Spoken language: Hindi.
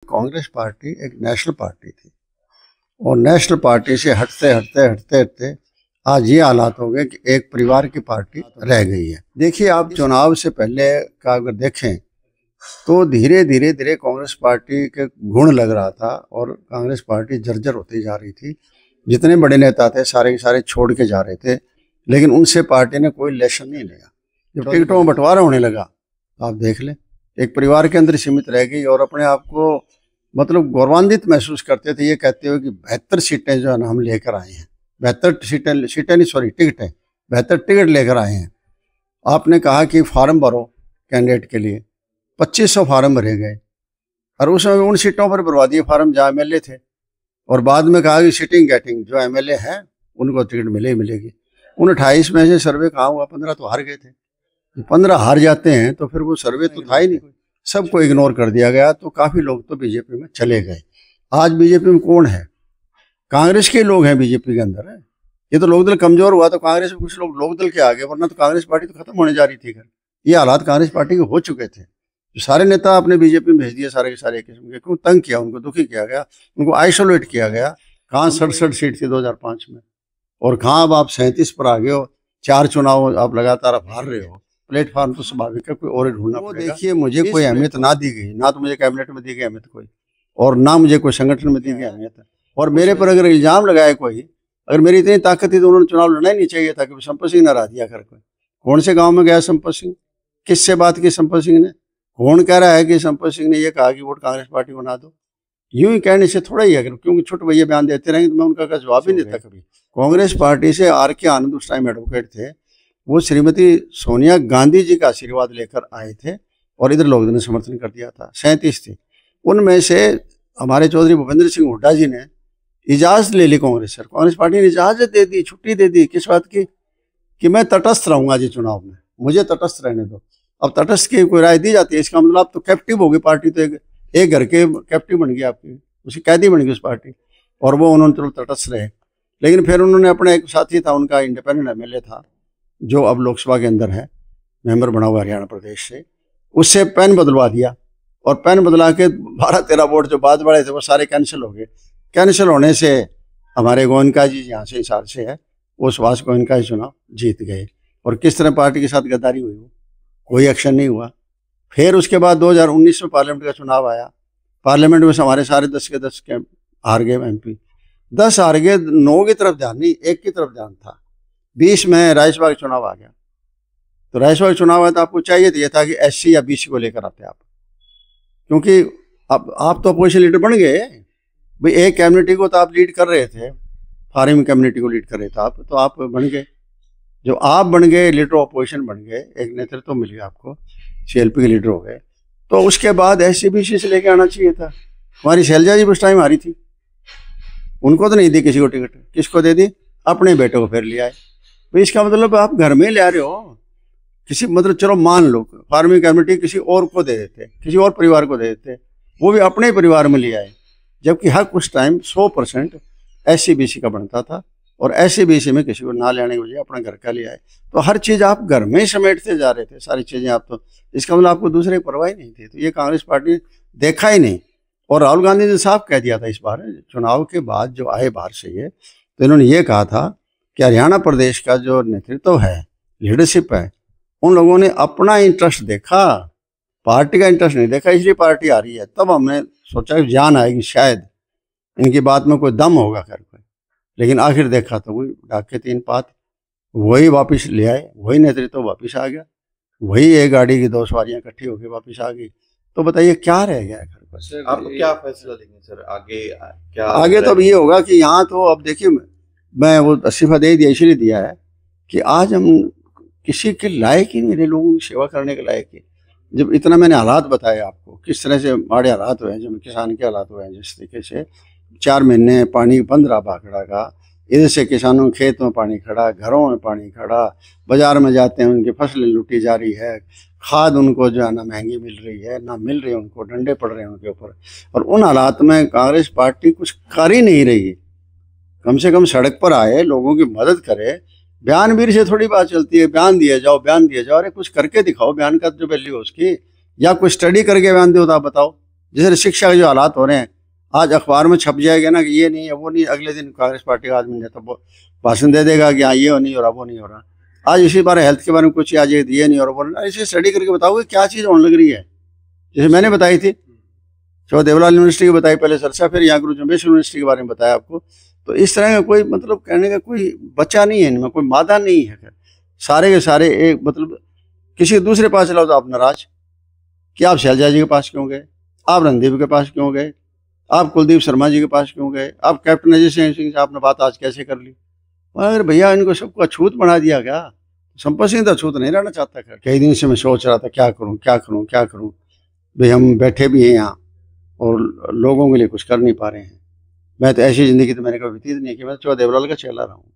कांग्रेस पार्टी एक नेशनल पार्टी थी और नेशनल पार्टी से हटते हटते हटते हटते आज ये हालात हो गए कि एक परिवार की पार्टी रह गई है। देखिए, आप चुनाव से पहले का अगर देखें तो धीरे धीरे धीरे कांग्रेस पार्टी के गुण लग रहा था और कांग्रेस पार्टी जर्जर होती जा रही थी। जितने बड़े नेता थे सारे के सारे छोड़ के जा रहे थे, लेकिन उनसे पार्टी ने कोई लेशन नहीं लिया। जब टिकटों में बंटवारा होने लगा तो आप देख लें, एक परिवार के अंदर सीमित रह गई और अपने आप को मतलब गौरवान्वित महसूस करते थे, ये कहते हुए कि 72 सीटें जो है ना हम लेकर आए हैं। 72 सीटें नहीं, सॉरी, टिकट है, 72 टिकट लेकर आए हैं। आपने कहा कि फार्म भरो कैंडिडेट के लिए, 2500 फार्म भरे गए और उसमें उन सीटों पर भरवा दिए फार्म जहाँ MLA थे, और बाद में कहा कि सिटिंग गेटिंग जो MLA है उनको टिकट मिलेगी। उन 28 में से सर्वे कहाँ हुआ? 15 तो हार गए थे। 15 हार जाते हैं तो फिर वो सर्वे तो था ही नहीं, सबको इग्नोर कर दिया गया। तो काफी लोग तो बीजेपी में चले गए। आज बीजेपी में कौन है? कांग्रेस के लोग हैं बीजेपी के अंदर है। ये तो लोकदल कमजोर हुआ तो कांग्रेस में कुछ लोग लोकदल के आ गए, वरना तो कांग्रेस पार्टी तो खत्म होने जा रही थी। ये हालात कांग्रेस पार्टी के हो चुके थे। जो सारे नेता अपने बीजेपी में भेज दिए, सारे के सारे किस्म के, क्यों तंग किया उनको, दुखी किया गया, उनको आइसोलेट किया गया। कहाँ 67 सीट थी 2005 में, और कहाँ अब आप 37 पर आ गए हो। 4 चुनाव आप लगातार हार रहे हो। प्लेटफॉर्म तो स्वाभाविक है, कोई और ढूंढना पड़ेगा। देखिए, मुझे कोई अहमियत ना दी गई, ना तो मुझे कैबिनेट में दी गई अहमियत कोई, और ना मुझे कोई संगठन में दी गई अहमियत। और मेरे पर अगर इल्जाम लगाए कोई, अगर मेरी इतनी ताकत थी तो उन्होंने चुनाव लड़ना ही नहीं चाहिए था कि संपत सिंह ने हरा दिया कर। कोई कौन से गाँव में गया संपत सिंह? किससे बात की संपत सिंह ने? कौन कह रहा है कि संपत सिंह ने यह कहा कि वोट कांग्रेस पार्टी को ना दो? यूं ही कहने से थोड़ा ही है, क्योंकि छोटे भैया बयान देते रहेंगे तो मैं उनका जवाब ही नहीं देता कभी। कांग्रेस पार्टी से RK आनंद उस टाइम एडवोकेट थे, वो श्रीमती सोनिया गांधी जी का आशीर्वाद लेकर आए थे और इधर लोगों ने समर्थन कर दिया था। 37 थे, उनमें से हमारे चौधरी भूपेंद्र सिंह हुड्डा जी ने इजाजत ले ली कांग्रेस से। कांग्रेस पार्टी ने इजाजत दे दी, छुट्टी दे दी। किस बात की? कि मैं तटस्थ रहूंगा जी चुनाव में, मुझे तटस्थ रहने दो। अब तटस्थ की कोई राय दी जाती है, इसका मतलब आप तो कैप्टिव हो गई पार्टी, तो एक घर के कैप्टिव बन गई आपकी, उसकी कैदी बन गई उस पार्टी। और वो उन्होंने चलो तटस्थ रहे, लेकिन फिर उन्होंने अपने एक साथी था उनका, इंडिपेंडेंट MLA था जो अब लोकसभा के अंदर है, मेंबर बना हुआ हरियाणा प्रदेश से, उससे पेन बदलवा दिया। और पेन बदला के 12-13 वोट जो बाद वाले थे वो सारे कैंसिल हो गए। कैंसिल होने से हमारे गोयनका जी यहाँ से हिसार से है, वो सुभाष गोयनका जी चुनाव जीत गए। और किस तरह पार्टी के साथ गद्दारी हुई, वो कोई एक्शन नहीं हुआ। फिर उसके बाद 2019 में पार्लियामेंट का चुनाव आया। पार्लियामेंट में हमारे सारे 10 के 10 के हार गए MP, 10 हार गए। 9 की तरफ ध्यान नहीं, 1 की तरफ ध्यान था। 20 में राज्यसभा का चुनाव आ गया, तो राज्यसभा का चुनाव आया तो आपको चाहिए तो यह था कि SC या BC को लेकर आते आप, क्योंकि अब आप तो अपोजिशन लीडर बन गए भाई। एक कम्युनिटी को तो आप लीड कर रहे थे, फार्मिंग कम्युनिटी को लीड कर रहे थे आप, तो आप बन गए। जो आप बन गए लीडर ऑफ अपोजिशन बन गए, एक नेतृत्व मिल गया आपको, CLP के लीडर हो गए। तो उसके बाद SC BC से लेके आना चाहिए था। हमारी शैलजा जी उस टाइम आ रही थी, उनको तो नहीं दी किसी को टिकट। किसको दे दी? अपने बेटे को फिर लिया है भाई। इसका मतलब आप घर में ले आ रहे हो किसी, मतलब चलो मान लो फार्मिंग कम्युनिटी किसी और को दे देते, किसी और परिवार को दे देते, वो भी अपने परिवार में ले आए, जबकि हक उस टाइम 100% SC BC का बनता था। और SC BC में किसी को ना लेने की वजह अपना घर का ले आए। तो हर चीज़ आप घर में समेटते जा रहे थे, सारी चीज़ें आप, तो इसका मतलब आपको दूसरे की परवाह ही नहीं थी। तो ये कांग्रेस पार्टी देखा ही नहीं। और राहुल गांधी ने साफ कह दिया था इस बार चुनाव के बाद जो आए बाहर से ये, तो इन्होंने ये कहा था कि हरियाणा प्रदेश का जो नेतृत्व है, लीडरशिप है, उन लोगों ने अपना इंटरेस्ट देखा, पार्टी का इंटरेस्ट नहीं देखा, इसलिए पार्टी आ रही है। तब हमने सोचा कि जान आएगी, शायद इनकी बात में कोई दम होगा कर कोई, लेकिन आखिर देखा तो वही डाक के 3 पात, वही वापस ले आए, वही नेतृत्व वापस आ गया, वही एक गाड़ी की 2 सवारियां इकट्ठी होकर वापस आ गई। तो बताइए क्या रह गया घर पर? आप क्या फैसला लेंगे सर आगे? क्या आगे तो अब ये होगा कि यहाँ तो अब देखिए, मैं वो इस्तीफा दे दिया, इसलिए दिया है कि आज हम किसी के लायक ही नहीं रहे, लोगों की सेवा करने के लायक ही। जब इतना मैंने हालात बताए आपको, किस तरह से माड़े हालात हुए हैं, जब किसान के हालात हुए हैं, जिस तरीके से 4 महीने पानी बंद रहा भाखड़ा का, इधर से किसानों के खेत में पानी खड़ा, घरों में पानी खड़ा, बाजार में जाते हैं उनकी फसलें लूटी जा रही है, खाद उनको जो है ना महंगी मिल रही है, ना मिल रही है उनको, डंडे पड़ रहे हैं उनके ऊपर। और उन हालात में कांग्रेस पार्टी कुछ कर ही नहीं रही। कम से कम सड़क पर आए, लोगों की मदद करे। बयानवीर से थोड़ी बात चलती है, बयान दिए जाओ, बयान दिए जाओ। अरे कुछ करके दिखाओ, बयान का जो वैल्यू है उसकी, या कोई स्टडी करके बयान दो तो आप बताओ। जैसे शिक्षा के जो हालात हो रहे हैं, आज अखबार में छप जाएगा ना कि ये नहीं है वो नहीं, अगले दिन कांग्रेस पार्टी का आदमी तो वो भाषण दे देगा कि हाँ ये नहीं हो रहा वो नहीं हो रहा। आज इसी बारे हेल्थ के बारे में कुछ, आज ये नहीं हो रहा बोल, इसे स्टडी करके बताओगे क्या चीज़ होने लग रही है। जैसे मैंने बताई थी, जो देवलाल यूनिवर्सिटी की बताई पहले सरसा, फिर यहाँ गुरु जम्बेश्वर यूनिवर्सिटी के बारे में बताया आपको। तो इस तरह का कोई मतलब कहने का कोई बच्चा नहीं है इनमें, कोई मादा नहीं है। सारे के सारे एक मतलब किसी दूसरे पास चलाओ तो आप नाराज कि आप शैलजा जी के पास क्यों गए, आप रणदीप के पास क्यों गए, आप कुलदीप शर्मा जी के पास क्यों गए, आप कैप्टन अजय सिंह से आपने बात आज कैसे कर ली। अगर भैया इनको सबको अछूत बना दिया क्या, संपत सिंह तो अछूत नहीं रहना चाहता। कई दिन से मैं सोच रहा था क्या करूं क्या करूं क्या करूं। भाई हम बैठे भी हैं यहाँ और लोगों के लिए कुछ कर नहीं पा रहे हैं। मैं तो ऐसी जिंदगी तो मैंने कभी व्यतीत नहीं की, मैं तो देवलाल का चेला रहा हूँ।